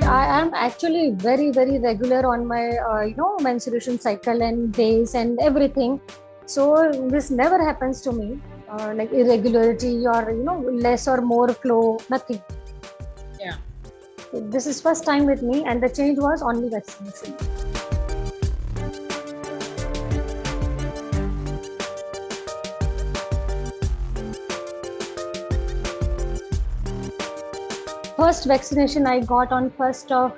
I am actually very, very regular on my, menstruation cycle and days and everything. So this never happens to me, like irregularity or, less or more flow, nothing. Yeah. This is first time with me, and the change was only vaccination. First vaccination I got on 1st of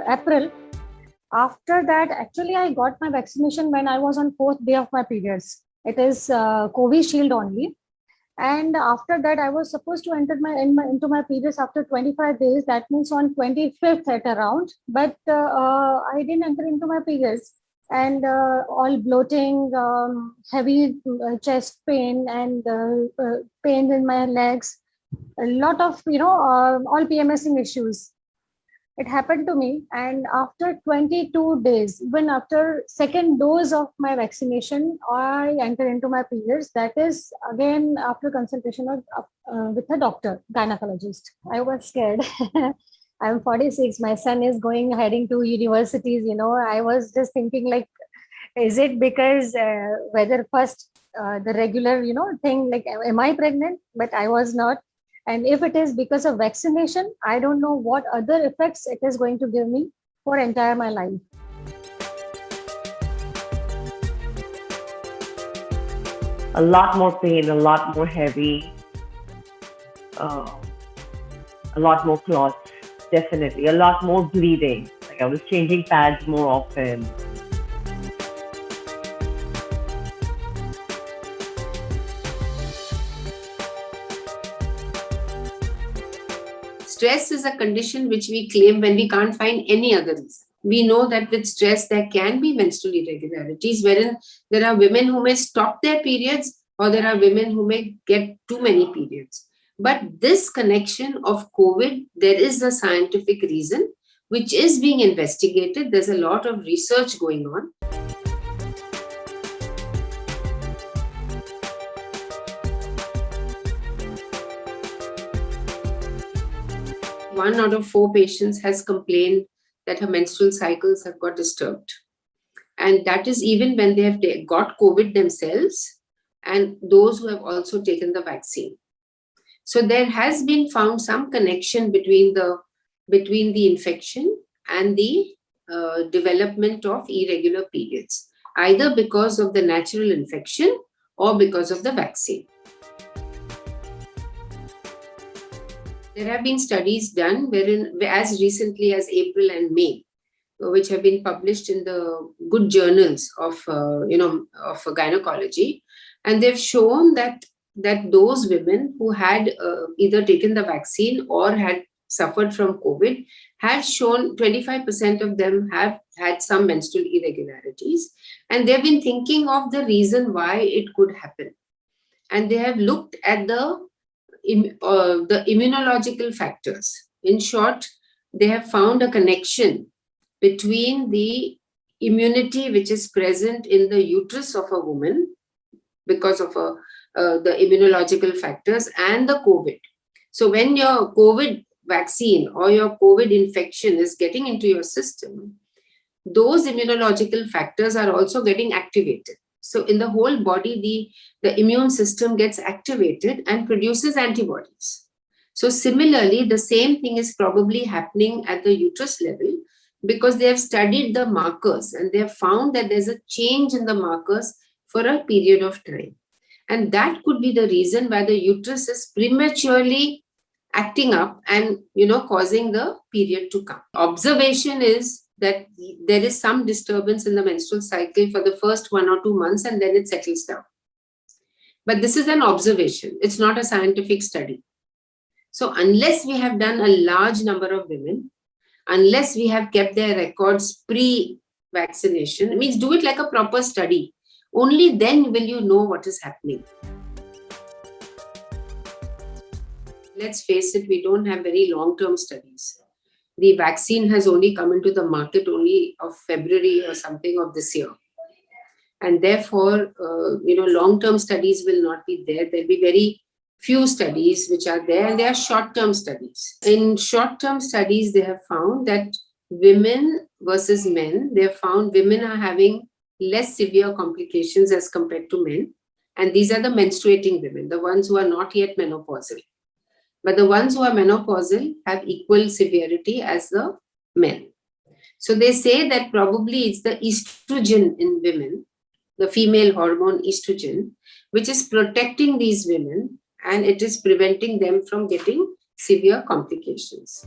April. After that, actually, I got my vaccination when I was on 4th day of my periods. It is Covishield only. And after that, I was supposed to enter into my periods after 25 days. That means on 25th at around. But I didn't enter into my periods. And all bloating, heavy chest pain, and pain in my legs. A lot of, all PMSing issues. It happened to me, and after 22 days, even after second dose of my vaccination, I enter into my periods. That is again after consultation with a doctor, gynecologist. I was scared. I'm 46. My son is heading to universities. I was just thinking, like, is it because whether first the regular, thing, like, am I pregnant? But I was not. And if it is because of vaccination, I don't know what other effects it is going to give me for entire my life. A lot more pain, a lot more heavy, uh, a lot more clots, definitely. A lot more bleeding. Like I was changing pads more often. Stress is a condition which we claim when we can't find any other reason. We know that with stress, there can be menstrual irregularities, wherein there are women who may stop their periods, or there are women who may get too many periods. But this connection of COVID, there is a scientific reason which is being investigated. There's a lot of research going on. One out of 4 patients has complained that her menstrual cycles have got disturbed. And that is even when they have got COVID themselves and those who have also taken the vaccine. So there has been found some connection between the infection and the development of irregular periods, either because of the natural infection or because of the vaccine. There have been studies done wherein, as recently as April and May, which have been published in the good journals of gynecology, and they've shown that those women who had either taken the vaccine or had suffered from COVID have shown 25% of them have had some menstrual irregularities, and they've been thinking of the reason why it could happen, and they have looked at the immunological factors. In short, they have found a connection between the immunity which is present in the uterus of a woman because of the immunological factors and the COVID. So when your COVID vaccine or your COVID infection is getting into your system, those immunological factors are also getting activated. So in the whole body, the immune system gets activated and produces antibodies. So similarly, the same thing is probably happening at the uterus level, because they have studied the markers and they have found that there's a change in the markers for a period of time. And that could be the reason why the uterus is prematurely acting up and, causing the period to come. Observation is that there is some disturbance in the menstrual cycle for the first 1 or 2 months, and then it settles down. But this is an observation. It's not a scientific study. So unless we have done a large number of women, unless we have kept their records pre-vaccination, it means do it like a proper study. Only then will you know what is happening. Let's face it, we don't have very long-term studies. The vaccine has only come into the market only of February or something of this year. And therefore, long-term studies will not be there. There'll be very few studies which are there, and they are short-term studies. In short-term studies, they have found that women versus men, they have found women are having less severe complications as compared to men. And these are the menstruating women, the ones who are not yet menopausal. But the ones who are menopausal have equal severity as the men. So they say that probably it's the estrogen in women, the female hormone estrogen, which is protecting these women, and it is preventing them from getting severe complications.